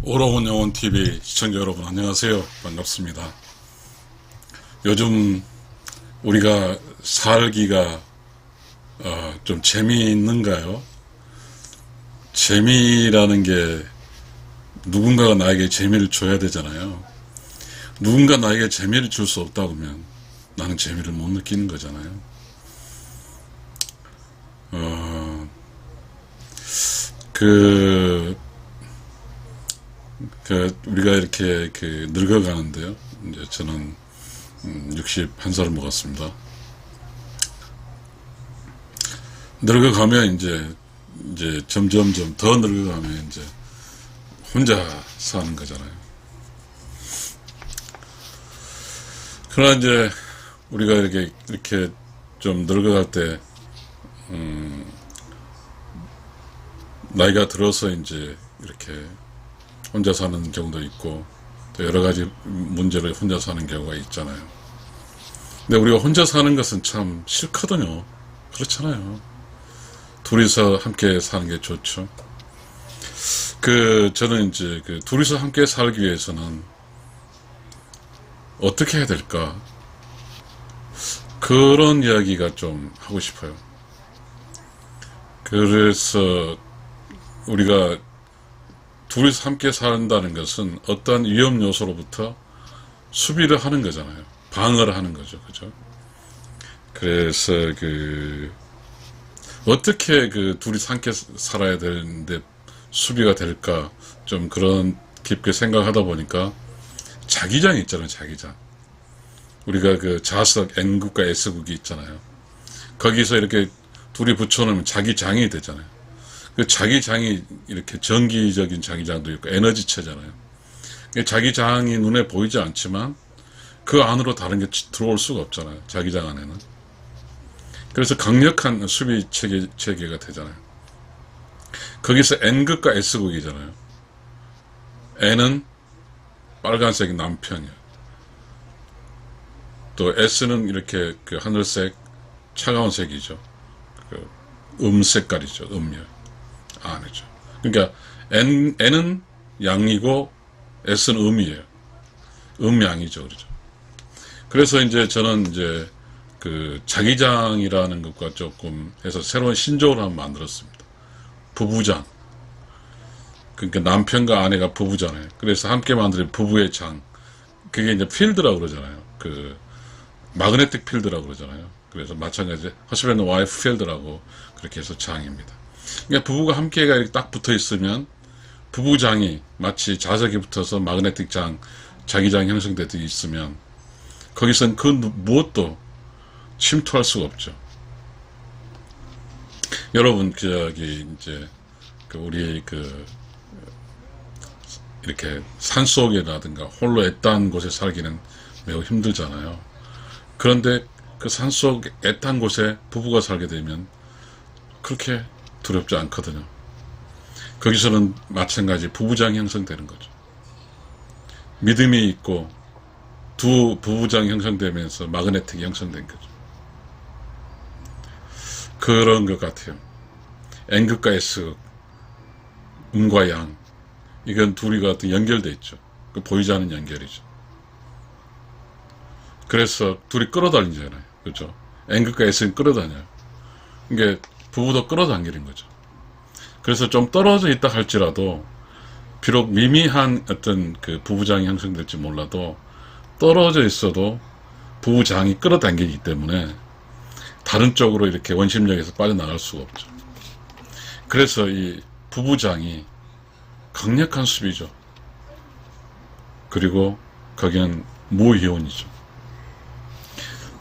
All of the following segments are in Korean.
오로운 영혼TV 시청자 여러분 안녕하세요. 반갑습니다. 요즘 우리가 살기가 좀 재미있는가요? 재미라는 게 누군가가 나에게 재미를 줘야 되잖아요. 누군가 나에게 재미를 줄 수 없다고 하면 나는 재미를 못 느끼는 거잖아요. 우리가 이렇게 늙어가는데요. 이제 저는 61살을 먹었습니다. 늙어가면 이제 점점점 더 늙어가면 이제 혼자 사는 거잖아요. 그러나 이제 우리가 이렇게 좀 늙어갈 때, 나이가 들어서 이제 이렇게 혼자 사는 경우도 있고, 또 여러 가지 문제로 혼자 사는 경우가 있잖아요. 근데 우리가 혼자 사는 것은 참 싫거든요. 그렇잖아요. 둘이서 함께 사는 게 좋죠. 저는 이제 둘이서 함께 살기 위해서는 어떻게 해야 될까? 그런 이야기가 좀 하고 싶어요. 그래서 우리가 둘이서 함께 산다는 것은 어떤 위험 요소로부터 수비를 하는 거잖아요. 방어를 하는 거죠. 그죠? 그래서 어떻게 둘이서 함께 살아야 되는데 수비가 될까? 좀 그런 깊게 생각하다 보니까 자기장이 있잖아요. 자기장. 우리가 자석 N극과 S극이 있잖아요. 거기서 이렇게 둘이 붙여놓으면 자기장이 되잖아요. 자기장이 이렇게 전기적인 자기장도 있고 에너지체잖아요. 자기장이 눈에 보이지 않지만 그 안으로 다른 게 들어올 수가 없잖아요. 자기장 안에는. 그래서 강력한 수비 체계가 되잖아요. 거기서 N극과 S극이잖아요. N은 빨간색이 남편이에요. 또 S는 이렇게 하늘색 차가운 색이죠. 색깔이죠. 음료. 아니죠. 그러니까 N은 양이고 S는 음이에요. 음양이죠. 그렇죠. 그래서 이제 저는 이제 자기장이라는 것과 조금 해서 새로운 신조어를 한번 만들었습니다. 부부장. 그러니까 남편과 아내가 부부잖아요. 그래서 함께 만드는 부부의 장. 그게 이제 필드라고 그러잖아요. 마그네틱 필드라고 그러잖아요. 그래서 마찬가지 허스밴드 와이프 필드라고 그렇게 해서 장입니다. 그러니까 부부가 함께가 이렇게 딱 붙어 있으면 부부장이 마치 자석이 붙어서 마그네틱 장, 자기장이 형성되어 있으면 거기선 무엇도 침투할 수가 없죠. 여러분, 이제 우리 이렇게 산속에라든가 홀로 애딴 곳에 살기는 매우 힘들잖아요. 그런데 산속 애딴 곳에 부부가 살게 되면 그렇게 두렵지 않거든요. 거기서는 마찬가지 부부장이 형성되는 거죠. 믿음이 있고 두 부부장이 형성되면서 마그네틱이 형성된 거죠. 그런 것 같아요. N극과 S극, 음과 양, 이건 둘이가 어떤 연결되어 있죠. 보이지 않는 연결이죠. 그래서 둘이 끌어다니잖아요. 그렇죠? N극과 S는 끌어다녀요. 이게 부부도 끌어당기는 거죠. 그래서 좀 떨어져 있다 할지라도 비록 미미한 어떤 부부장이 형성될지 몰라도 떨어져 있어도 부부장이 끌어당기기 때문에 다른 쪽으로 이렇게 원심력에서 빠져나갈 수가 없죠. 그래서 이 부부장이 강력한 수비죠. 그리고 거기는 무이혼이죠.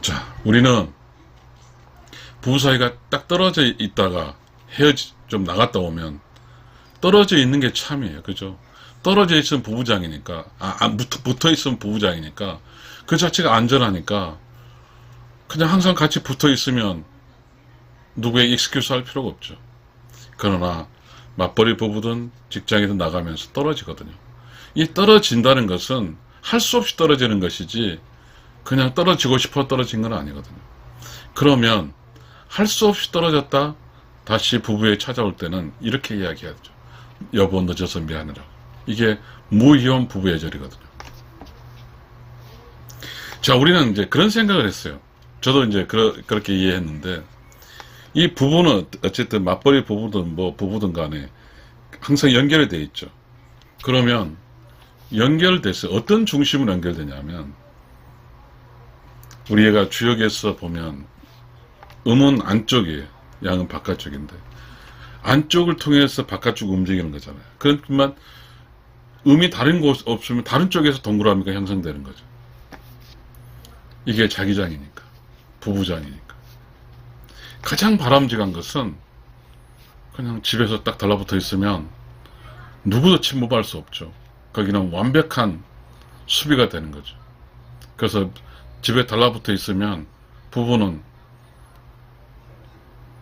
자, 우리는 부부 사이가 딱 떨어져 있다가 좀 나갔다 오면 떨어져 있는 게 참이에요. 그죠? 떨어져 있으면 부부장이니까, 붙어 있으면 부부장이니까, 그 자체가 안전하니까, 그냥 항상 같이 붙어 있으면 누구의 익스큐스 할 필요가 없죠. 그러나, 맞벌이 부부든 직장이든 나가면서 떨어지거든요. 이 떨어진다는 것은 할 수 없이 떨어지는 것이지, 그냥 떨어지고 싶어 떨어진 건 아니거든요. 그러면, 할 수 없이 떨어졌다 다시 부부에 찾아올 때는 이렇게 이야기하죠. 여보 늦어서 미안해라고. 이게 무이혼 부부 예절이거든요. 자, 우리는 이제 그런 생각을 했어요. 저도 이제 그렇게 이해했는데, 이 부부는 어쨌든 맞벌이 부부든 뭐 부부든 간에 항상 연결이 돼 있죠. 그러면 연결돼서 어떤 중심으로 연결되냐면, 우리 애가 주역에서 보면 음은 안쪽이에요. 양은 바깥쪽인데, 안쪽을 통해서 바깥쪽 움직이는 거잖아요. 그렇지만 음이 다른 곳 없으면 다른 쪽에서 동그라미가 형성되는 거죠. 이게 자기장이니까, 부부장이니까. 가장 바람직한 것은 그냥 집에서 딱 달라붙어 있으면 누구도 침범할 수 없죠. 거기는 완벽한 수비가 되는 거죠. 그래서 집에 달라붙어 있으면 부부는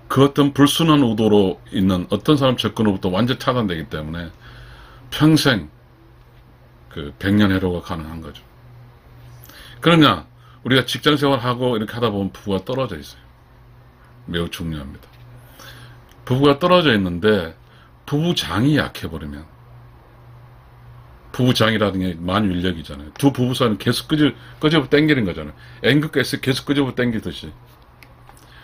그 어떤 불순한 의도로 있는 어떤 사람 접근으로부터 완전 차단되기 때문에 평생 그 백년해로가 가능한 거죠. 그러냐, 우리가 직장 생활하고 이렇게 하다 보면 부부가 떨어져 있어요. 매우 중요합니다. 부부가 떨어져 있는데 부부장이 약해버리면, 부부장이라는 게 만윤력이잖아요. 두 부부 사이는 계속 끄집어 당기는 거잖아요. N극에서 계속 끄집어 당기듯이.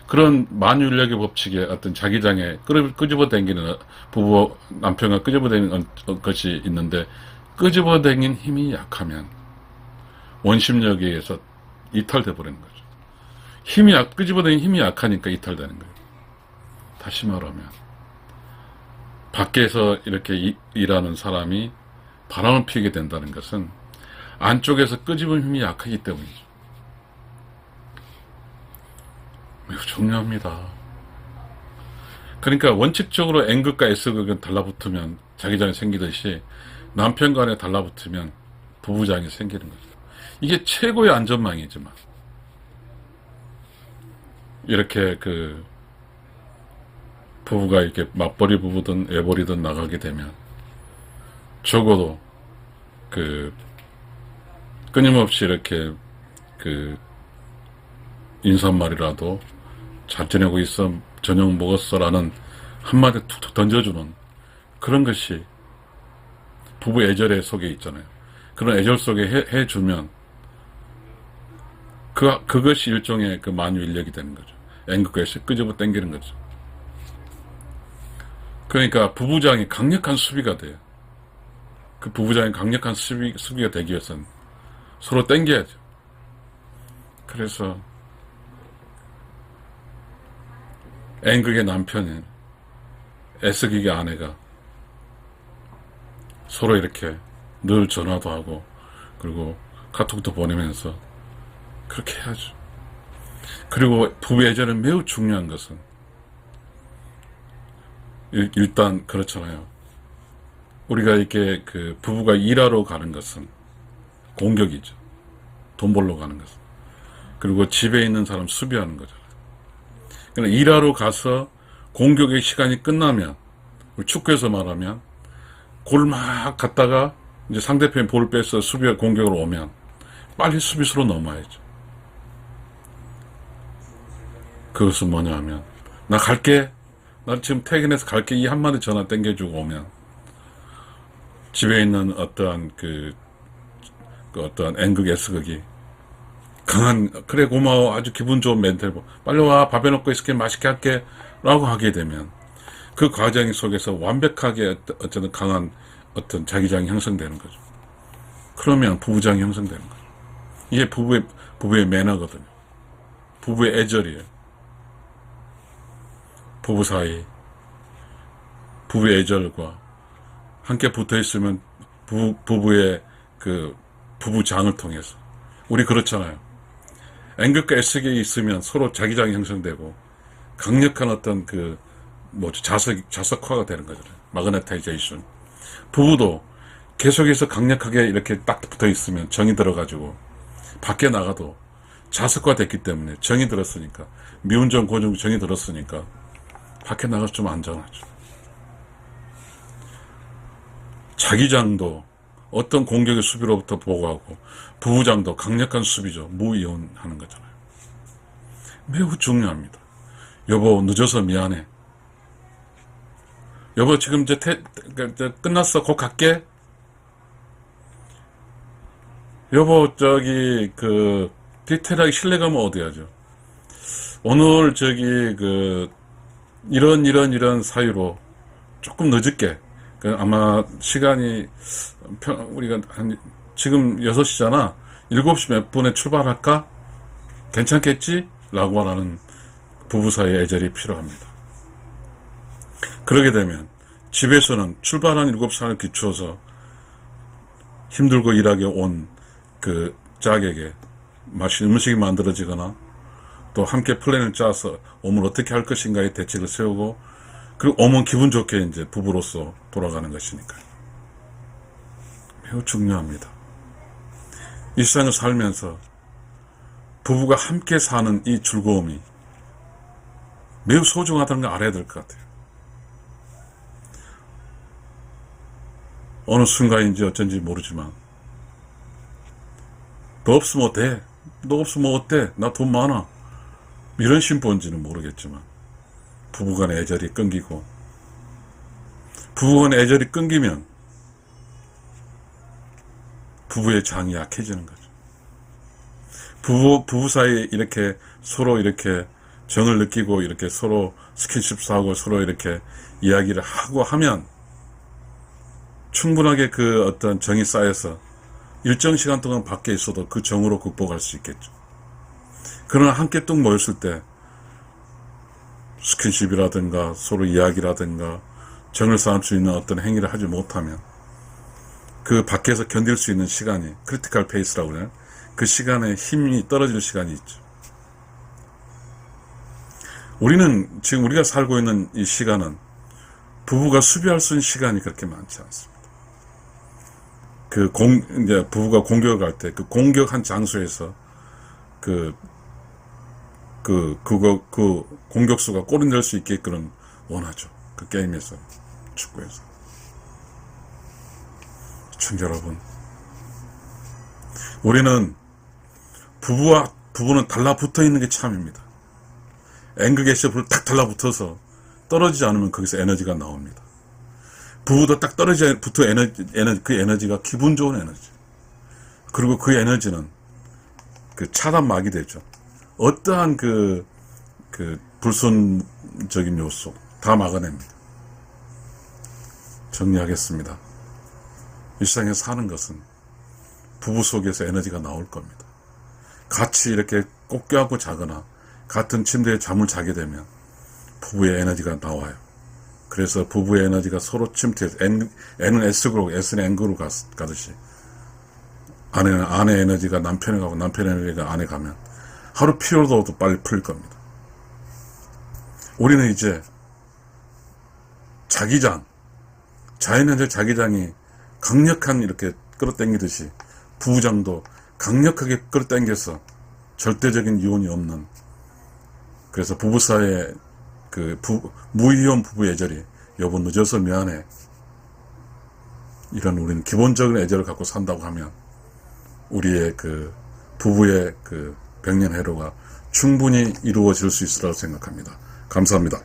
그런 만윤력의 법칙에 어떤 자기장에 끄집어 당기는 부부, 남편과 끄집어 당기는 것이 있는데, 끄집어 당긴 힘이 약하면 원심력에 의해서 이탈돼 버리는 거죠. 끄집어 당긴 힘이 약하니까 이탈되는 거예요. 다시 말하면, 밖에서 이렇게 일하는 사람이 바람을 피게 된다는 것은 안쪽에서 끄집은 힘이 약하기 때문이죠. 매우 중요합니다. 그러니까 원칙적으로 N극과 S극은 달라붙으면 자기장이 생기듯이 남편 간에 달라붙으면 부부장이 생기는 거죠. 이게 최고의 안전망이지만, 이렇게 부부가 이렇게 맞벌이 부부든 애벌이든 나가게 되면 적어도 끊임없이 이렇게 인사말이라도 잘 지내고 있어, 저녁 먹었어라는 한마디 툭툭 던져주는 그런 것이 부부 애절의 속에 있잖아요. 그런 애절 속에 해주면 그것이 일종의 만유인력이 되는 거죠. N극과 S 끄집어 당기는 거죠. 그러니까 부부장이 강력한 수비가 돼요. 그 부부장이 강력한 수비가 되기 위해서는 서로 당겨야죠. 그래서 N극의 남편인 S극의 아내가 서로 이렇게 늘 전화도 하고, 그리고 카톡도 보내면서 그렇게 해야죠. 그리고 부부 애절은 매우 중요한 것은, 일단 그렇잖아요. 우리가 이렇게 부부가 일하러 가는 것은 공격이죠. 돈 벌러 가는 것은. 그리고 집에 있는 사람 수비하는 거잖아요. 그러니까 일하러 가서 공격의 시간이 끝나면, 축구에서 말하면 골막 갔다가 이제 상대편이 볼을 빼서 공격으로 오면 빨리 수비수로 넘어야죠. 그것은 뭐냐 하면, 나 갈게, 나 지금 퇴근해서 갈게, 이 한마디 전화 땡겨주고 오면 집에 있는 어떠한 어떠한 N극 S극이 강한, 그래 고마워, 아주 기분 좋은 멘트를 빨리 와, 밥 해놓고 있을게, 맛있게 할게 라고 하게 되면 그 과정 속에서 완벽하게 어쨌든 강한 어떤 자기장이 형성되는 거죠. 그러면 부부장이 형성되는 거죠. 이게 부부의 매너거든요. 부부의 애절이에요. 부부 사이, 부부의 애절과 함께 붙어 있으면 부부의 부부장을 통해서, 우리 그렇잖아요. N극과 S극이 있으면 서로 자기장이 형성되고 강력한 어떤 자석화가 되는 거잖아요. 마그네타이제이션. 부부도 계속해서 강력하게 이렇게 딱 붙어 있으면 정이 들어가지고 밖에 나가도 자석화됐기 때문에, 정이 들었으니까, 미운정 고정 정이 들었으니까 밖에 나가서 좀 안전하죠. 자기장도 어떤 공격의 수비로부터 보호하고, 부부장도 강력한 수비죠. 무이혼하는 거잖아요. 매우 중요합니다. 여보, 늦어서 미안해. 여보, 지금 이제 끝났어. 곧 갈게. 여보, 디테일하게 신뢰감은 얻어야죠. 오늘, 이런 사유로 조금 늦게, 아마 시간이, 우리가 지금 6시잖아. 7시 몇 분에 출발할까? 괜찮겠지? 라고 하는 부부 사이의 애절이 필요합니다. 그러게 되면 집에서는 출발한 7시간을 기추어서 힘들고 일하게 온 그 짝에게 맛있는 음식이 만들어지거나 또 함께 플랜을 짜서 오늘 어떻게 할 것인가의 대책을 세우고 그리고 오면 기분 좋게 이제 부부로서 돌아가는 것이니까요. 매우 중요합니다. 일상을 살면서 부부가 함께 사는 이 즐거움이 매우 소중하다는 걸 알아야 될 것 같아요. 어느 순간인지 어쩐지 모르지만 너 없으면 어때? 너 없으면 어때? 나 돈 많아. 이런 심보인지는 모르겠지만 부부간의 애절이 끊기고 부부간의 애절이 끊기면 부부의 장이 약해지는 거죠. 부부 사이에 이렇게 서로 이렇게 정을 느끼고 이렇게 서로 스킨십도 하고 서로 이렇게 이야기를 하고 하면 충분하게 그 어떤 정이 쌓여서 일정 시간 동안 밖에 있어도 그 정으로 극복할 수 있겠죠. 그러나 함께 뚝 모였을 때 스킨십이라든가 서로 이야기라든가 정을 쌓을 수 있는 어떤 행위를 하지 못하면 그 밖에서 견딜 수 있는 시간이 크리티컬 페이스라고 그래요. 그 시간에 힘이 떨어질 시간이 있죠. 지금 우리가 살고 있는 이 시간은 부부가 수비할 수 있는 시간이 그렇게 많지 않습니다. 이제 부부가 공격을 할 때 그 공격한 장소에서 그 공격수가 골이 낼 수 있게끔 원하죠. 그 게임에서, 축구에서. 시청자 여러분, 우리는 부부는 달라붙어 있는 게 참입니다. 앵극에서 딱 달라붙어서 떨어지지 않으면 거기서 에너지가 나옵니다. 부부도 딱 붙어 그 에너지가 기분 좋은 에너지. 그리고 그 에너지는 그 차단막이 되죠. 어떠한 불순적인 요소 다 막아냅니다. 정리하겠습니다. 일상에 사는 것은 부부 속에서 에너지가 나올 겁니다. 같이 이렇게 꼭 껴안고 자거나 같은 침대에 잠을 자게 되면 부부의 에너지가 나와요. 그래서 부부의 에너지가 서로 침투해서 N은 S그룹, S는 N그룹 가듯이 아내는 아내 에너지가 남편에 가고 남편 에너지가 아내 가면 하루 피로도도 빨리 풀릴 겁니다. 우리는 이제 자연의 자기장이 강력한 이렇게 끌어당기듯이 부부장도 강력하게 끌어당겨서 절대적인 이혼이 없는, 그래서 부부 사이에 무이혼 부부 애절이 여보 늦어서 미안해, 이런 우리는 기본적인 애절을 갖고 산다고 하면 우리의 부부의 백년 해로가 충분히 이루어질 수 있으라고 생각합니다. 감사합니다.